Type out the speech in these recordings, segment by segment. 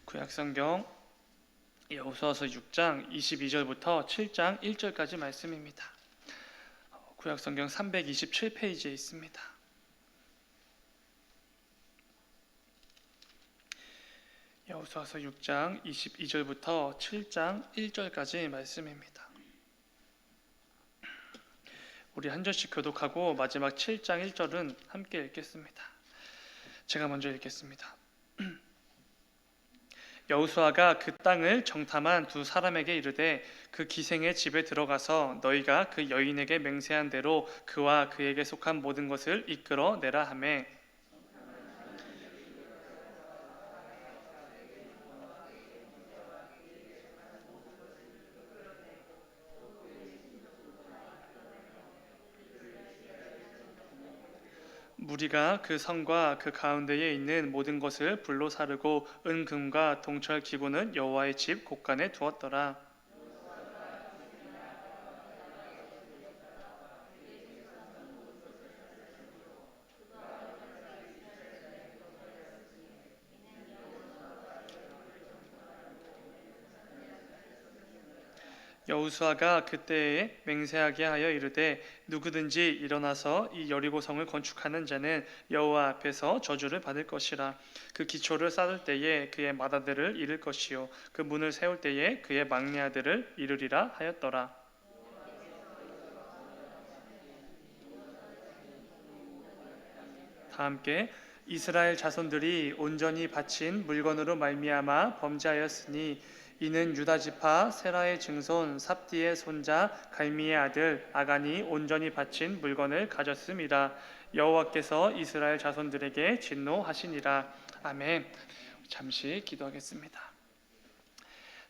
구약성경 여호수아서 6장 22절부터 7장 1절까지 말씀입니다. 구약성경 327페이지에 있습니다. 여호수아서 6장 22절부터 7장 1절까지 말씀입니다. 우리 한 절씩 교독하고 마지막 7장 1절은 함께 읽겠습니다. 제가 먼저 읽겠습니다. 여호수아가 그 땅을 정탐한 두 사람에게 이르되 그 기생의 집에 들어가서 너희가 그 여인에게 맹세한 대로 그와 그에게 속한 모든 것을 이끌어 내라 하매 무리가 그 성과 그 가운데에 있는 모든 것을 불로 사르고 은금과 동철 기구는 여호와의 집 곳간에 두었더라. 여호수아가 그때에 맹세하게 하여 이르되 누구든지 일어나서 이 여리고성을 건축하는 자는 여호와 앞에서 저주를 받을 것이라. 그 기초를 쌓을 때에 그의 맏아들을 잃을 것이요 그 문을 세울 때에 그의 막내 아들을 잃으리라 하였더라. 다 함께 이스라엘 자손들이 온전히 바친 물건으로 말미암아 범죄하였으니 이는 유다 지파 세라의 증손 삽디의 손자 갈미의 아들 아간이 온전히 바친 물건을 가졌음이라. 여호와께서 이스라엘 자손들에게 진노하시니라. 아멘. 잠시 기도하겠습니다.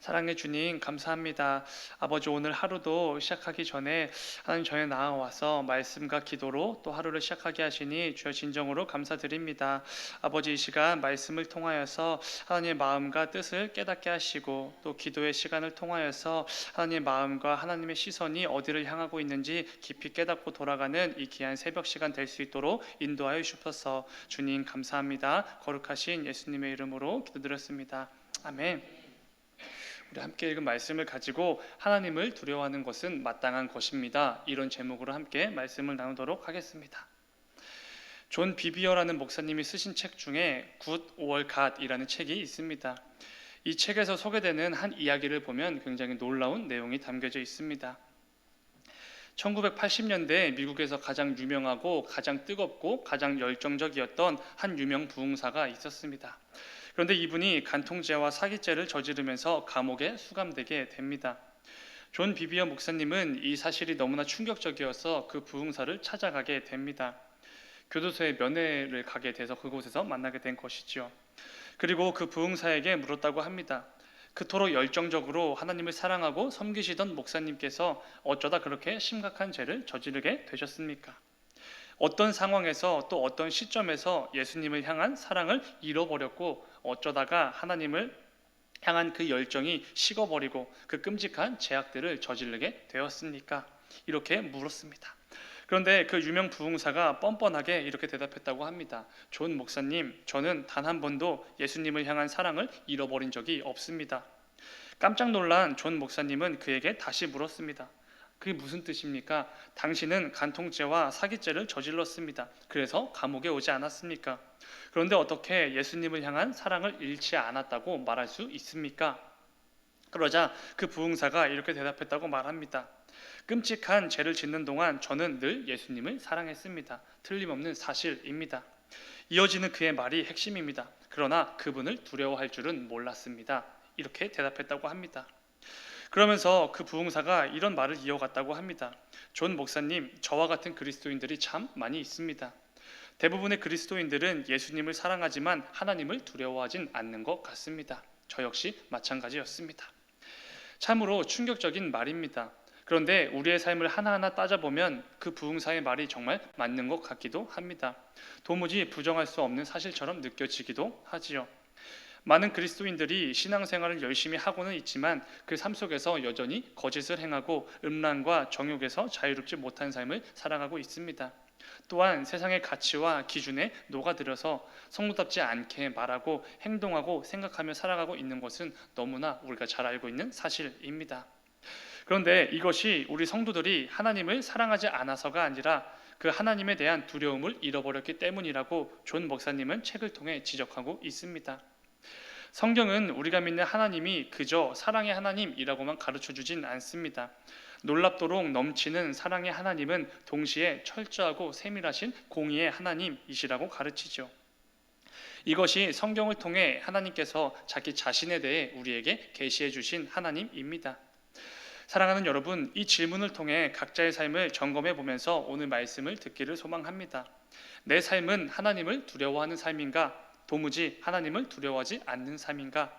사랑의 주님 감사합니다. 아버지, 오늘 하루도 시작하기 전에 하나님 저에 나아와서 말씀과 기도로 또 하루를 시작하게 하시니 주여 진정으로 감사드립니다. 아버지, 이 시간 말씀을 통하여서 하나님의 마음과 뜻을 깨닫게 하시고 또 기도의 시간을 통하여서 하나님의 마음과 하나님의 시선이 어디를 향하고 있는지 깊이 깨닫고 돌아가는 이 귀한 새벽 시간 될 수 있도록 인도하여 주셔서 주님 감사합니다. 거룩하신 예수님의 이름으로 기도드렸습니다. 아멘. 우리 함께 읽은 말씀을 가지고 하나님을 두려워하는 것은 마땅한 것입니다. 이런 제목으로 함께 말씀을 나누도록 하겠습니다. 존 비비어라는 목사님이 쓰신 책 중에 Good or God이라는 책이 있습니다. 이 책에서 소개되는 한 이야기를 보면 굉장히 놀라운 내용이 담겨져 있습니다. 1980년대 미국에서 가장 유명하고 가장 뜨겁고 가장 열정적이었던 한 유명 부흥사가 있었습니다. 그런데 이분이 간통죄와 사기죄를 저지르면서 감옥에 수감되게 됩니다. 존 비비어 목사님은 이 사실이 너무나 충격적이어서 그 부흥사를 찾아가게 됩니다. 교도소에 면회를 가게 돼서 그곳에서 만나게 된 것이죠. 그리고 그 부흥사에게 물었다고 합니다. 그토록 열정적으로 하나님을 사랑하고 섬기시던 목사님께서 어쩌다 그렇게 심각한 죄를 저지르게 되셨습니까? 어떤 상황에서 또 어떤 시점에서 예수님을 향한 사랑을 잃어버렸고 어쩌다가 하나님을 향한 그 열정이 식어버리고 그 끔찍한 죄악들을 저지르게 되었습니까? 이렇게 물었습니다. 그런데 그 유명 부흥사가 뻔뻔하게 이렇게 대답했다고 합니다. 존 목사님, 저는 단 한 번도 예수님을 향한 사랑을 잃어버린 적이 없습니다. 깜짝 놀란 존 목사님은 그에게 다시 물었습니다. 그게 무슨 뜻입니까? 당신은 간통죄와 사기죄를 저질렀습니다. 그래서 감옥에 오지 않았습니까? 그런데 어떻게 예수님을 향한 사랑을 잃지 않았다고 말할 수 있습니까? 그러자 그 부흥사가 이렇게 대답했다고 말합니다. 끔찍한 죄를 짓는 동안 저는 늘 예수님을 사랑했습니다. 틀림없는 사실입니다. 이어지는 그의 말이 핵심입니다. 그러나 그분을 두려워할 줄은 몰랐습니다. 이렇게 대답했다고 합니다. 그러면서 그 부흥사가 이런 말을 이어갔다고 합니다. 존 목사님, 저와 같은 그리스도인들이 참 많이 있습니다. 대부분의 그리스도인들은 예수님을 사랑하지만 하나님을 두려워하진 않는 것 같습니다. 저 역시 마찬가지였습니다. 참으로 충격적인 말입니다. 그런데 우리의 삶을 하나하나 따져보면 그 부흥사의 말이 정말 맞는 것 같기도 합니다. 도무지 부정할 수 없는 사실처럼 느껴지기도 하지요. 많은 그리스도인들이 신앙생활을 열심히 하고는 있지만 그 삶 속에서 여전히 거짓을 행하고 음란과 정욕에서 자유롭지 못한 삶을 살아가고 있습니다. 또한 세상의 가치와 기준에 녹아들어서 성도답지 않게 말하고 행동하고 생각하며 살아가고 있는 것은 너무나 우리가 잘 알고 있는 사실입니다. 그런데 이것이 우리 성도들이 하나님을 사랑하지 않아서가 아니라 그 하나님에 대한 두려움을 잃어버렸기 때문이라고 존 목사님은 책을 통해 지적하고 있습니다. 성경은 우리가 믿는 하나님이 그저 사랑의 하나님이라고만 가르쳐주진 않습니다. 놀랍도록 넘치는 사랑의 하나님은 동시에 철저하고 세밀하신 공의의 하나님이시라고 가르치죠. 이것이 성경을 통해 하나님께서 자기 자신에 대해 우리에게 계시해 주신 하나님입니다. 사랑하는 여러분, 이 질문을 통해 각자의 삶을 점검해 보면서 오늘 말씀을 듣기를 소망합니다. 내 삶은 하나님을 두려워하는 삶인가? 도무지 하나님을 두려워하지 않는 삶인가?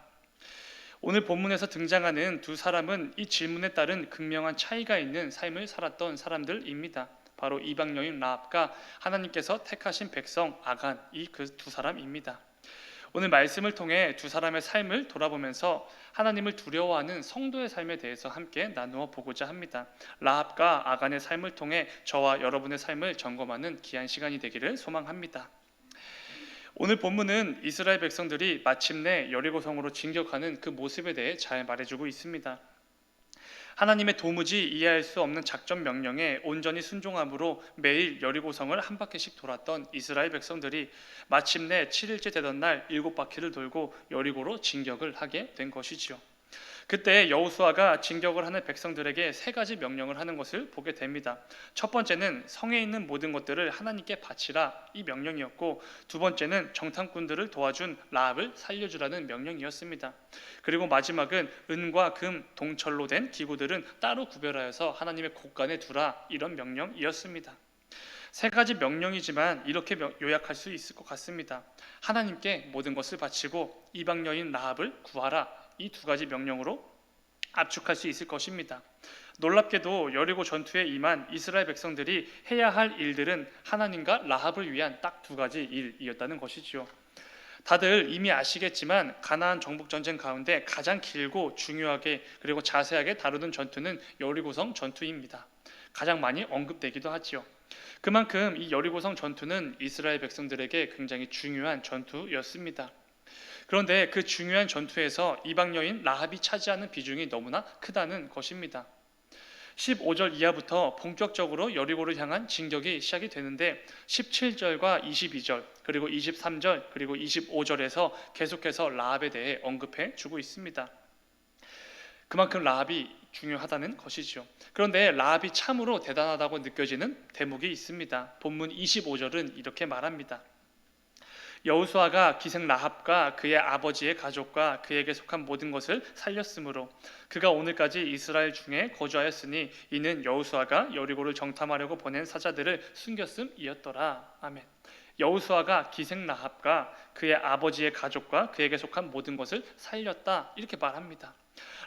오늘 본문에서 등장하는 두 사람은 이 질문에 따른 극명한 차이가 있는 삶을 살았던 사람들입니다. 바로 이방 여인 라합과 하나님께서 택하신 백성 아간, 이 그 두 사람입니다. 오늘 말씀을 통해 두 사람의 삶을 돌아보면서 하나님을 두려워하는 성도의 삶에 대해서 함께 나누어 보고자 합니다. 라합과 아간의 삶을 통해 저와 여러분의 삶을 점검하는 귀한 시간이 되기를 소망합니다. 오늘 본문은 이스라엘 백성들이 마침내 여리고성으로 진격하는 그 모습에 대해 잘 말해주고 있습니다. 하나님의 도무지 이해할 수 없는 작전 명령에 온전히 순종함으로 매일 여리고성을 한 바퀴씩 돌았던 이스라엘 백성들이 마침내 7일째 되던 날 7바퀴를 돌고 여리고로 진격을 하게 된 것이지요. 그때 여호수아가 진격을 하는 백성들에게 세 가지 명령을 하는 것을 보게 됩니다. 첫 번째는 성에 있는 모든 것들을 하나님께 바치라, 이 명령이었고, 두 번째는 정탐꾼들을 도와준 라합을 살려주라는 명령이었습니다. 그리고 마지막은 은과 금, 동철로 된 기구들은 따로 구별하여서 하나님의 곳간에 두라, 이런 명령이었습니다. 세 가지 명령이지만 이렇게 요약할 수 있을 것 같습니다. 하나님께 모든 것을 바치고 이방 여인 라합을 구하라, 이 두 가지 명령으로 압축할 수 있을 것입니다. 놀랍게도 여리고 전투에 임한 이스라엘 백성들이 해야 할 일들은 하나님과 라합을 위한 딱 두 가지 일이었다는 것이지요. 다들 이미 아시겠지만 가나안 정복 전쟁 가운데 가장 길고 중요하게 그리고 자세하게 다루는 전투는 여리고성 전투입니다. 가장 많이 언급되기도 하지요. 그만큼 이 여리고성 전투는 이스라엘 백성들에게 굉장히 중요한 전투였습니다. 그런데 그 중요한 전투에서 이방 여인 라합이 차지하는 비중이 너무나 크다는 것입니다. 15절 이하부터 본격적으로 여리고를 향한 진격이 시작이 되는데 17절과 22절 그리고 23절 그리고 25절에서 계속해서 라합에 대해 언급해 주고 있습니다. 그만큼 라합이 중요하다는 것이죠. 그런데 라합이 참으로 대단하다고 느껴지는 대목이 있습니다. 본문 25절은 이렇게 말합니다. 여호수아가 기생 라합과 그의 아버지의 가족과 그에게 속한 모든 것을 살렸으므로 그가 오늘까지 이스라엘 중에 거주하였으니 이는 여호수아가 여리고를 정탐하려고 보낸 사자들을 숨겼음이었더라. 아멘. 여호수아가 기생 라합과 그의 아버지의 가족과 그에게 속한 모든 것을 살렸다, 이렇게 말합니다.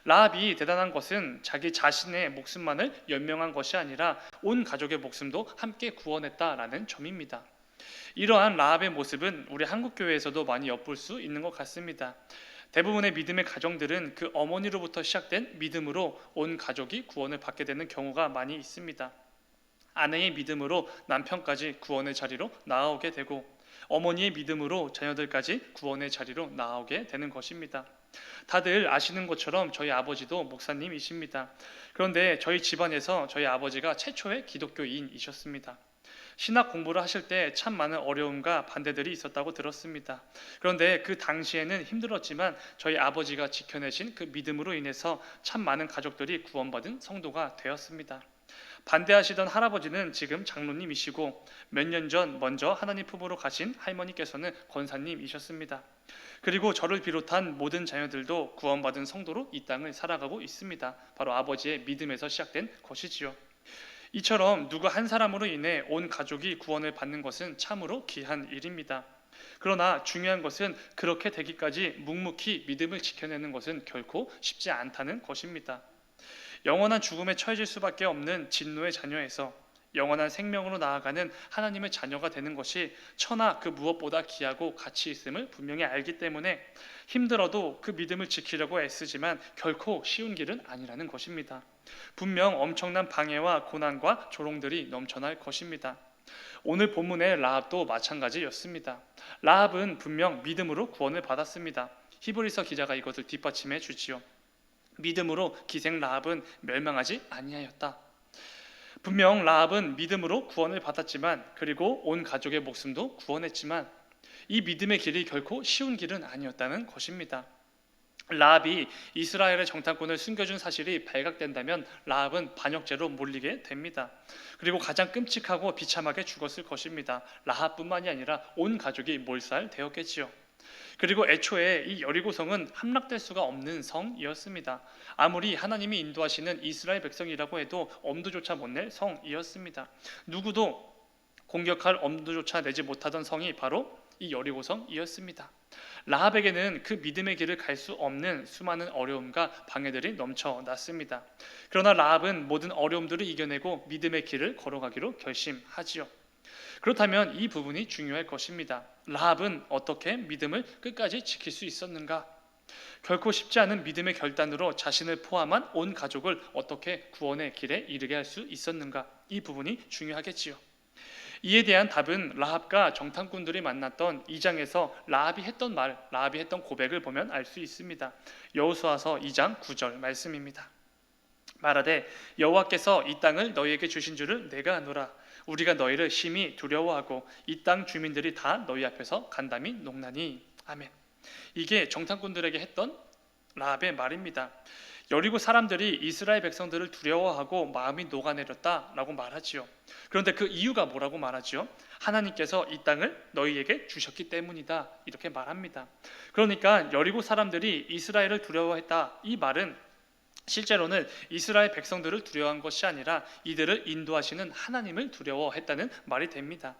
라합이 대단한 것은 자기 자신의 목숨만을 연명한 것이 아니라 온 가족의 목숨도 함께 구원했다라는 점입니다. 이러한 라합의 모습은 우리 한국교회에서도 많이 엿볼 수 있는 것 같습니다. 대부분의 믿음의 가정들은 그 어머니로부터 시작된 믿음으로 온 가족이 구원을 받게 되는 경우가 많이 있습니다. 아내의 믿음으로 남편까지 구원의 자리로 나아오게 되고 어머니의 믿음으로 자녀들까지 구원의 자리로 나아오게 되는 것입니다. 다들 아시는 것처럼 저희 아버지도 목사님이십니다. 그런데 저희 집안에서 저희 아버지가 최초의 기독교인이셨습니다. 신학 공부를 하실 때 참 많은 어려움과 반대들이 있었다고 들었습니다. 그런데 그 당시에는 힘들었지만 저희 아버지가 지켜내신 그 믿음으로 인해서 참 많은 가족들이 구원받은 성도가 되었습니다. 반대하시던 할아버지는 지금 장로님이시고 몇 년 전 먼저 하나님 품으로 가신 할머니께서는 권사님이셨습니다. 그리고 저를 비롯한 모든 자녀들도 구원받은 성도로 이 땅을 살아가고 있습니다. 바로 아버지의 믿음에서 시작된 것이지요. 이처럼 누구 한 사람으로 인해 온 가족이 구원을 받는 것은 참으로 귀한 일입니다. 그러나 중요한 것은 그렇게 되기까지 묵묵히 믿음을 지켜내는 것은 결코 쉽지 않다는 것입니다. 영원한 죽음에 처해질 수밖에 없는 진노의 자녀에서 영원한 생명으로 나아가는 하나님의 자녀가 되는 것이 천하 그 무엇보다 귀하고 가치 있음을 분명히 알기 때문에 힘들어도 그 믿음을 지키려고 애쓰지만 결코 쉬운 길은 아니라는 것입니다. 분명 엄청난 방해와 고난과 조롱들이 넘쳐날 것입니다. 오늘 본문의 라합도 마찬가지였습니다. 라합은 분명 믿음으로 구원을 받았습니다. 히브리서 기자가 이것을 뒷받침해 주지요. 믿음으로 기생 라합은 멸망하지 아니하였다. 분명 라합은 믿음으로 구원을 받았지만, 그리고 온 가족의 목숨도 구원했지만, 이 믿음의 길이 결코 쉬운 길은 아니었다는 것입니다. 라합이 이스라엘의 정탐꾼을 숨겨준 사실이 발각된다면 라합은 반역죄로 몰리게 됩니다. 그리고 가장 끔찍하고 비참하게 죽었을 것입니다. 라합뿐만이 아니라 온 가족이 몰살되었겠지요. 그리고 애초에 이 여리고성은 함락될 수가 없는 성이었습니다. 아무리 하나님이 인도하시는 이스라엘 백성이라고 해도 엄두조차 못 낼 성이었습니다. 누구도 공격할 엄두조차 내지 못하던 성이 바로 이 여리고성이었습니다. 라합에게는 그 믿음의 길을 갈 수 없는 수많은 어려움과 방해들이 넘쳐났습니다. 그러나 라합은 모든 어려움들을 이겨내고 믿음의 길을 걸어가기로 결심하지요. 그렇다면 이 부분이 중요할 것입니다. 라합은 어떻게 믿음을 끝까지 지킬 수 있었는가? 결코 쉽지 않은 믿음의 결단으로 자신을 포함한 온 가족을 어떻게 구원의 길에 이르게 할 수 있었는가? 이 부분이 중요하겠지요. 이에 대한 답은 라합과 정탐꾼들이 만났던 2장에서 라합이 했던 말, 라합이 했던 고백을 보면 알 수 있습니다. 여호수아서 2장 9절 말씀입니다. 말하되 여호와께서 이 땅을 너희에게 주신 줄을 내가 아노라. 우리가 너희를 심히 두려워하고 이 땅 주민들이 다 너희 앞에서 간담이 녹나니. 아멘. 이게 정탐꾼들에게 했던 라합의 말입니다. 여리고 사람들이 이스라엘 백성들을 두려워하고 마음이 녹아내렸다라고 말하지요. 그런데 그 이유가 뭐라고 말하지요? 하나님께서 이 땅을 너희에게 주셨기 때문이다, 이렇게 말합니다. 그러니까 여리고 사람들이 이스라엘을 두려워했다, 이 말은 실제로는 이스라엘 백성들을 두려워한 것이 아니라 이들을 인도하시는 하나님을 두려워했다는 말이 됩니다.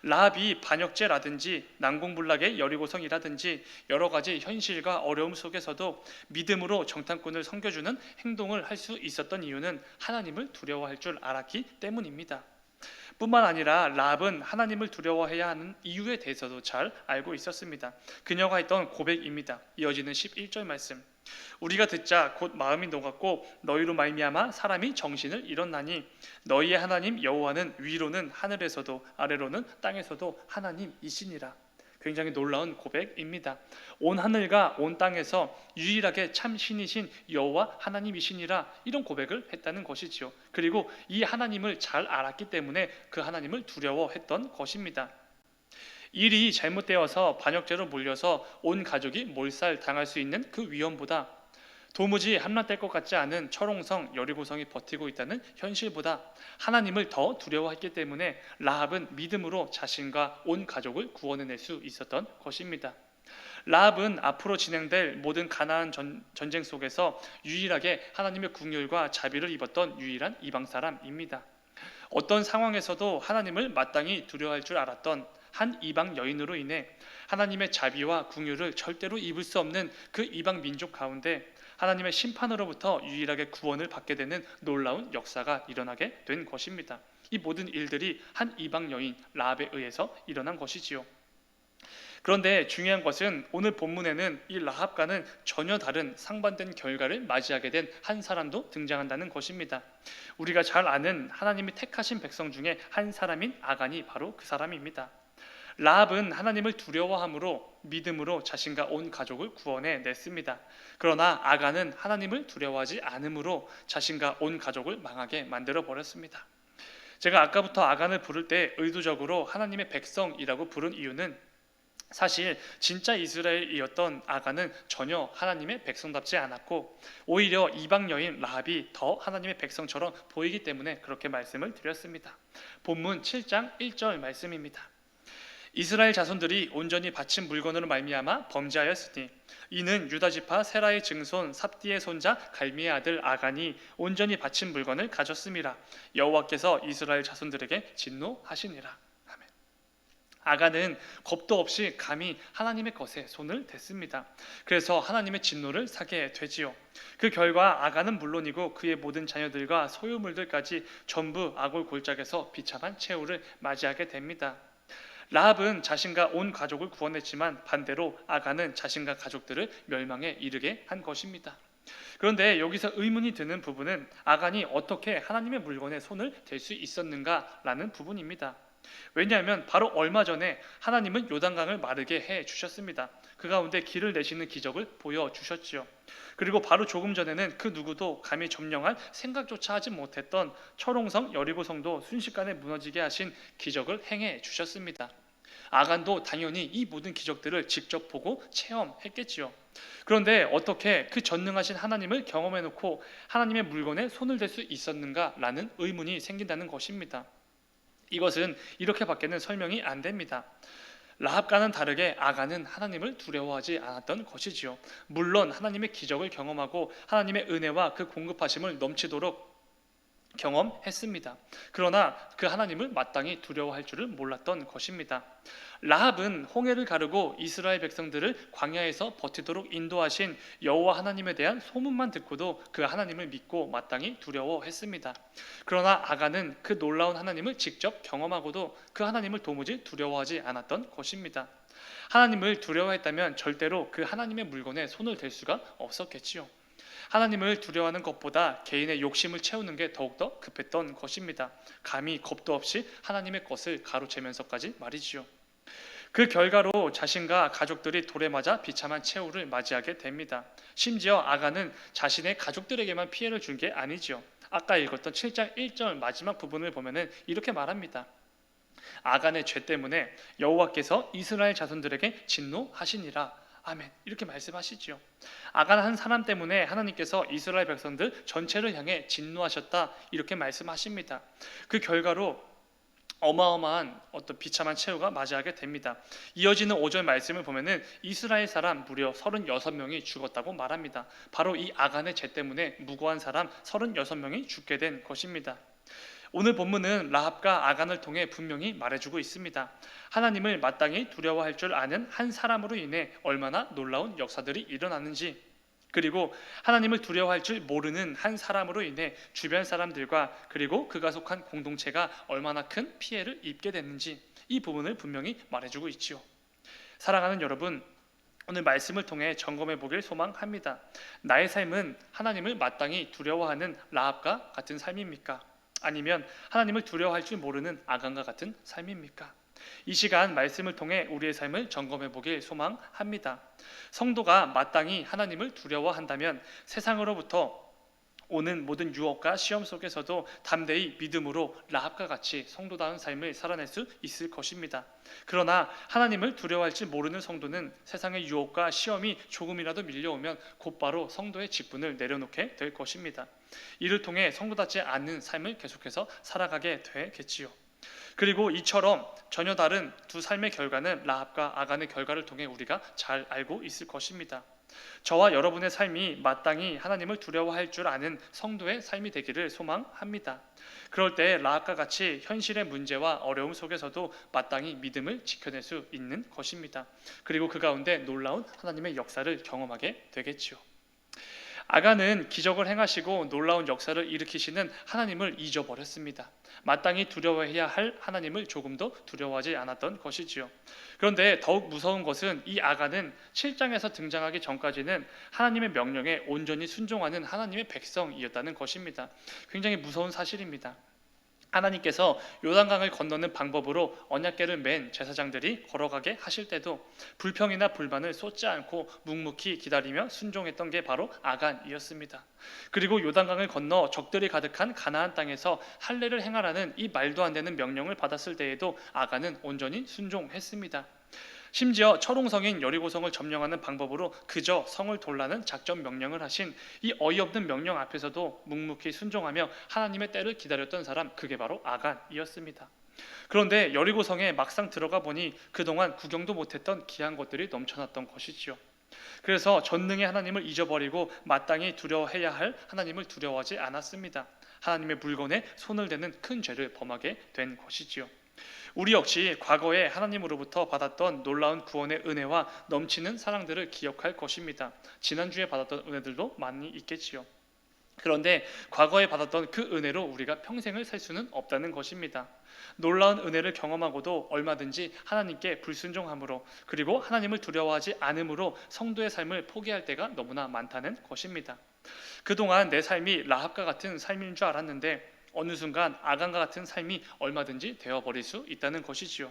라합이 반역죄라든지 난공불락의 여리고성이라든지 여러 가지 현실과 어려움 속에서도 믿음으로 정탐꾼을 섬겨주는 행동을 할 수 있었던 이유는 하나님을 두려워할 줄 알았기 때문입니다. 뿐만 아니라 라합은 하나님을 두려워해야 하는 이유에 대해서도 잘 알고 있었습니다. 그녀가 했던 고백입니다. 이어지는 11절 말씀. 우리가 듣자 곧 마음이 녹았고 너희로 말미암아 사람이 정신을 잃었나니 너희의 하나님 여호와는 위로는 하늘에서도 아래로는 땅에서도 하나님이시니라. 굉장히 놀라운 고백입니다. 온 하늘과 온 땅에서 유일하게 참 신이신 여호와 하나님이시니라, 이런 고백을 했다는 것이지요. 그리고 이 하나님을 잘 알았기 때문에 그 하나님을 두려워했던 것입니다. 일이 잘못되어서 반역죄로 몰려서 온 가족이 몰살당할 수 있는 그 위험보다, 도무지 함락될 것 같지 않은 철옹성 여리고성이 버티고 있다는 현실보다 하나님을 더 두려워했기 때문에 라합은 믿음으로 자신과 온 가족을 구원해낼 수 있었던 것입니다. 라합은 앞으로 진행될 모든 가나안 전쟁 속에서 유일하게 하나님의 긍휼과 자비를 입었던 유일한 이방 사람입니다. 어떤 상황에서도 하나님을 마땅히 두려워할 줄 알았던 한 이방 여인으로 인해 하나님의 자비와 긍휼을 절대로 입을 수 없는 그 이방 민족 가운데 하나님의 심판으로부터 유일하게 구원을 받게 되는 놀라운 역사가 일어나게 된 것입니다. 이 모든 일들이 한 이방 여인 라합에 의해서 일어난 것이지요. 그런데 중요한 것은 오늘 본문에는 이 라합과는 전혀 다른 상반된 결과를 맞이하게 된 한 사람도 등장한다는 것입니다. 우리가 잘 아는 하나님이 택하신 백성 중에 한 사람인 아간이 바로 그 사람입니다. 라합은 하나님을 두려워함으로 믿음으로 자신과 온 가족을 구원해 냈습니다. 그러나 아간은 하나님을 두려워하지 않음으로 자신과 온 가족을 망하게 만들어 버렸습니다. 제가 아까부터 아간을 부를 때 의도적으로 하나님의 백성이라고 부른 이유는 사실 진짜 이스라엘이었던 아간은 전혀 하나님의 백성답지 않았고 오히려 이방 여인 라합이 더 하나님의 백성처럼 보이기 때문에 그렇게 말씀을 드렸습니다. 본문 7장 1절 말씀입니다. 이스라엘 자손들이 온전히 바친 물건으로 말미암아 범죄하였으니 이는 유다 지파 세라의 증손 삽디의 손자 갈미의 아들 아간이 온전히 바친 물건을 가졌음이라. 여호와께서 이스라엘 자손들에게 진노하시니라. 아멘. 아간은 겁도 없이 감히 하나님의 것에 손을 댔습니다. 그래서 하나님의 진노를 사게 되지요. 그 결과 아간은 물론이고 그의 모든 자녀들과 소유물들까지 전부 아골 골짜기에서 비참한 최후를 맞이하게 됩니다. 라합은 자신과 온 가족을 구원했지만 반대로 아간은 자신과 가족들을 멸망에 이르게 한 것입니다. 그런데 여기서 의문이 드는 부분은 아간이 어떻게 하나님의 물건에 손을 댈 수 있었는가라는 부분입니다. 왜냐하면 바로 얼마 전에 하나님은 요단강을 마르게 해 주셨습니다. 그 가운데 길을 내시는 기적을 보여주셨지요. 그리고 바로 조금 전에는 그 누구도 감히 점령할 생각조차 하지 못했던 철옹성 여리고성도 순식간에 무너지게 하신 기적을 행해 주셨습니다. 아간도 당연히 이 모든 기적들을 직접 보고 체험했겠지요. 그런데 어떻게 그 전능하신 하나님을 경험해놓고 하나님의 물건에 손을 댈 수 있었는가라는 의문이 생긴다는 것입니다. 이것은 이렇게밖에는 설명이 안 됩니다. 라합과는 다르게 아간은 하나님을 두려워하지 않았던 것이지요. 물론 하나님의 기적을 경험하고 하나님의 은혜와 그 공급하심을 넘치도록 경험했습니다. 그러나 그 하나님을 마땅히 두려워할 줄을 몰랐던 것입니다. 라합은 홍해를 가르고 이스라엘 백성들을 광야에서 버티도록 인도하신 여호와 하나님에 대한 소문만 듣고도 그 하나님을 믿고 마땅히 두려워했습니다. 그러나 아간은 그 놀라운 하나님을 직접 경험하고도 그 하나님을 도무지 두려워하지 않았던 것입니다. 하나님을 두려워했다면 절대로 그 하나님의 물건에 손을 댈 수가 없었겠지요. 하나님을 두려워하는 것보다 개인의 욕심을 채우는 게 더욱더 급했던 것입니다. 감히 겁도 없이 하나님의 것을 가로채면서까지 말이지요. 그 결과로 자신과 가족들이 돌에 맞아 비참한 최후를 맞이하게 됩니다. 심지어 아간은 자신의 가족들에게만 피해를 준 게 아니지요. 아까 읽었던 7장 1절 마지막 부분을 보면은 이렇게 말합니다. 아간의 죄 때문에 여호와께서 이스라엘 자손들에게 진노하시니라. 아멘. 이렇게 말씀하시지요. 아간 한 사람 때문에 하나님께서 이스라엘 백성들 전체를 향해 진노하셨다. 이렇게 말씀하십니다. 그 결과로 어마어마한 어떤 비참한 최후가 맞이하게 됩니다. 이어지는 5절 말씀을 보면은 이스라엘 사람 무려 36명이 죽었다고 말합니다. 바로 이 아간의 죄 때문에 무고한 사람 36명이 죽게 된 것입니다. 오늘 본문은 라합과 아간을 통해 분명히 말해주고 있습니다. 하나님을 마땅히 두려워할 줄 아는 한 사람으로 인해 얼마나 놀라운 역사들이 일어났는지, 그리고 하나님을 두려워할 줄 모르는 한 사람으로 인해 주변 사람들과 그리고 그가 속한 공동체가 얼마나 큰 피해를 입게 됐는지 이 부분을 분명히 말해주고 있지요. 사랑하는 여러분, 오늘 말씀을 통해 점검해 보길 소망합니다. 나의 삶은 하나님을 마땅히 두려워하는 라합과 같은 삶입니까? 아니면 하나님을 두려워할 줄 모르는 아간과 같은 삶입니까? 이 시간 말씀을 통해 우리의 삶을 점검해 보길 소망합니다. 성도가 마땅히 하나님을 두려워한다면 세상으로부터 오는 모든 유혹과 시험 속에서도 담대히 믿음으로 라합과 같이 성도다운 삶을 살아낼 수 있을 것입니다. 그러나 하나님을 두려워할 줄 모르는 성도는 세상의 유혹과 시험이 조금이라도 밀려오면 곧바로 성도의 직분을 내려놓게 될 것입니다. 이를 통해 성도답지 않는 삶을 계속해서 살아가게 되겠지요. 그리고 이처럼 전혀 다른 두 삶의 결과는 라합과 아간의 결과를 통해 우리가 잘 알고 있을 것입니다. 저와 여러분의 삶이 마땅히 하나님을 두려워할 줄 아는 성도의 삶이 되기를 소망합니다. 그럴 때 라합과 같이 현실의 문제와 어려움 속에서도 마땅히 믿음을 지켜낼 수 있는 것입니다. 그리고 그 가운데 놀라운 하나님의 역사를 경험하게 되겠지요. 아간은 기적을 행하시고 놀라운 역사를 일으키시는 하나님을 잊어버렸습니다. 마땅히 두려워해야 할 하나님을 조금도 두려워하지 않았던 것이지요. 그런데 더욱 무서운 것은 이 아간은 7장에서 등장하기 전까지는 하나님의 명령에 온전히 순종하는 하나님의 백성이었다는 것입니다. 굉장히 무서운 사실입니다. 하나님께서 요단강을 건너는 방법으로 언약궤를 맨 제사장들이 걸어가게 하실 때도 불평이나 불만을 쏟지 않고 묵묵히 기다리며 순종했던 게 바로 아간이었습니다. 그리고 요단강을 건너 적들이 가득한 가나안 땅에서 할례를 행하라는 이 말도 안 되는 명령을 받았을 때에도 아간은 온전히 순종했습니다. 심지어 철옹성인 여리고성을 점령하는 방법으로 그저 성을 돌라는 작전 명령을 하신 이 어이없는 명령 앞에서도 묵묵히 순종하며 하나님의 때를 기다렸던 사람, 그게 바로 아간이었습니다. 그런데 여리고성에 막상 들어가 보니 그동안 구경도 못했던 귀한 것들이 넘쳐났던 것이지요. 그래서 전능의 하나님을 잊어버리고 마땅히 두려워해야 할 하나님을 두려워하지 않았습니다. 하나님의 물건에 손을 대는 큰 죄를 범하게 된 것이지요. 우리 역시 과거에 하나님으로부터 받았던 놀라운 구원의 은혜와 넘치는 사랑들을 기억할 것입니다. 지난주에 받았던 은혜들도 많이 있겠지요. 그런데 과거에 받았던 그 은혜로 우리가 평생을 살 수는 없다는 것입니다. 놀라운 은혜를 경험하고도 얼마든지 하나님께 불순종함으로 그리고 하나님을 두려워하지 않음으로 성도의 삶을 포기할 때가 너무나 많다는 것입니다. 그동안 내 삶이 라합과 같은 삶인 줄 알았는데 어느 순간 아간과 같은 삶이 얼마든지 되어버릴 수 있다는 것이지요.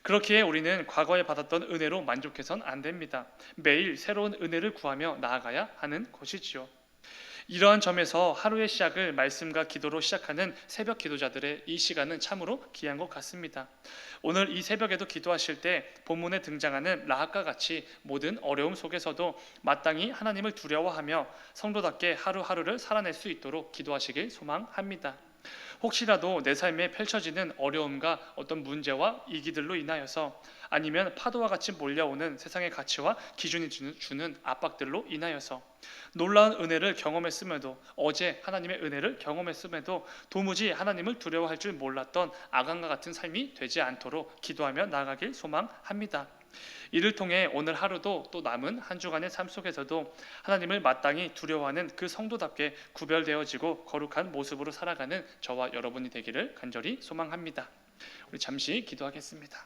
그렇기에 우리는 과거에 받았던 은혜로 만족해선 안 됩니다. 매일 새로운 은혜를 구하며 나아가야 하는 것이지요. 이러한 점에서 하루의 시작을 말씀과 기도로 시작하는 새벽 기도자들의 이 시간은 참으로 귀한 것 같습니다. 오늘 이 새벽에도 기도하실 때 본문에 등장하는 라합과 같이 모든 어려움 속에서도 마땅히 하나님을 두려워하며 성도답게 하루하루를 살아낼 수 있도록 기도하시길 소망합니다. 혹시라도 내 삶에 펼쳐지는 어려움과 어떤 문제와 이기들로 인하여서 아니면 파도와 같이 몰려오는 세상의 가치와 기준이 주는 압박들로 인하여서 놀라운 은혜를 경험했음에도 어제 하나님의 은혜를 경험했음에도 도무지 하나님을 두려워할 줄 몰랐던 아간과 같은 삶이 되지 않도록 기도하며 나아가길 소망합니다. 이를 통해 오늘 하루도 또 남은 한 주간의 삶 속에서도 하나님을 마땅히 두려워하는 그 성도답게 구별되어지고 거룩한 모습으로 살아가는 저와 여러분이 되기를 간절히 소망합니다. 우리 잠시 기도하겠습니다.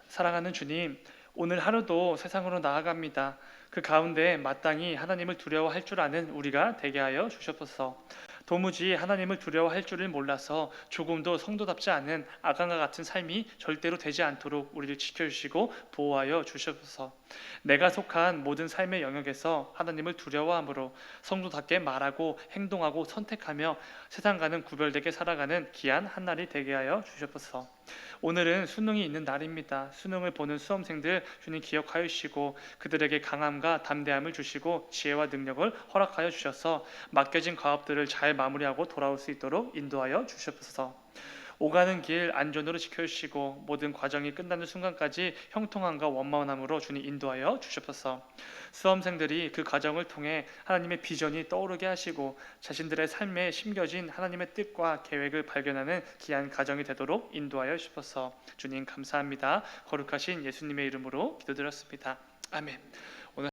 사랑하는 주님, 오늘 하루도 세상으로 나아갑니다. 그 가운데 마땅히 하나님을 두려워할 줄 아는 우리가 되게 하여 주셨소서. 도무지 하나님을 두려워할 줄을 몰라서 조금도 성도답지 않은 아간과 같은 삶이 절대로 되지 않도록 우리를 지켜주시고 보호하여 주셔서 내가 속한 모든 삶의 영역에서 하나님을 두려워함으로 성도답게 말하고 행동하고 선택하며 세상과는 구별되게 살아가는 귀한 한 날이 되게 하여 주셔서 오늘은 수능이 있는 날입니다. 수능을 보는 수험생들 주님 기억하여 주시고 그들에게 강함과 담대함을 주시고 지혜와 능력을 허락하여 주셔서 맡겨진 과업들을 잘 마무리하고 돌아올 수 있도록 인도하여 주시옵소서. 오가는 길 안전으로 지켜주시고 모든 과정이 끝나는 순간까지 형통함과 원만함으로 주님 인도하여 주시옵소서. 수험생들이 그 과정을 통해 하나님의 비전이 떠오르게 하시고 자신들의 삶에 심겨진 하나님의 뜻과 계획을 발견하는 귀한 가정이 되도록 인도하여 주시옵소서. 주님 감사합니다. 거룩하신 예수님의 이름으로 기도드렸습니다. 아멘.